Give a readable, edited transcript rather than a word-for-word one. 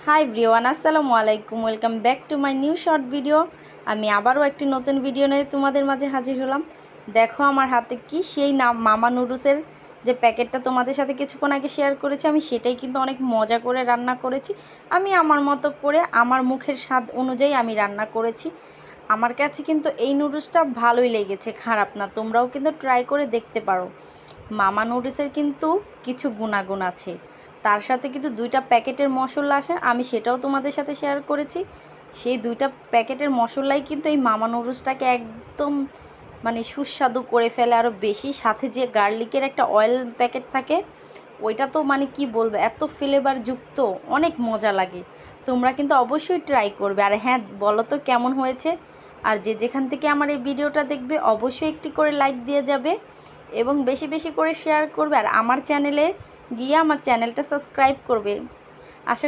Hi everyone, আসসালামু আলাইকুম। Welcome back to my new short video. আমি আবারও একটি নতুন ভিডিও নিয়ে তোমাদের মাঝে হাজির হলাম। দেখো আমার হাতে কি সেই মামা নুডলসের যে প্যাকেটটা তোমাদের সাথে কিছুক্ষণ আগে শেয়ার করেছি, আমি সেটাই কিন্তু অনেক মজা করে রান্না করেছি। আমি আমার মতো করে আমার মুখের স্বাদ অনুযায়ী আমি রান্না করেছি। আমার কাছে কিন্তু এই নুডলসটা ভালোই লেগেছে, খারাপ না। তোমরাও কিন্তু ট্রাই করে দেখতে পারো। মামা নুডলসের কিন্তু কিছু গুণাগুণ আছে, তার সাথে কিন্তু 2টা প্যাকেটের মশলা আসে, আমি সেটাও তোমাদের সাথে শেয়ার করেছি। সেই 2টা প্যাকেটের মশলাই কিন্তু এই মামা নুডলসটাকে একদম সুস্বাদু করে ফেলে আরও বেশি। সাথে যে গার্লিকের একটা অয়েল প্যাকেট থাকে, ওইটা তো কি বলবো, এত ফ্লেভারযুক্ত, অনেক মজা লাগে। তোমরা কিন্তু অবশ্যই ট্রাই করবে। আর হ্যাঁ, বলো তো কেমন হয়েছে। আর যে যেখান থেকে আমার এই ভিডিওটা দেখবে অবশ্যই একটি করে লাইক দিয়ে যাবে এবং বেশি বেশি করে শেয়ার করবে। আর আমার চ্যানেলে গিয়ে আমার চ্যানেলটা সাবস্ক্রাইব করবে। আশা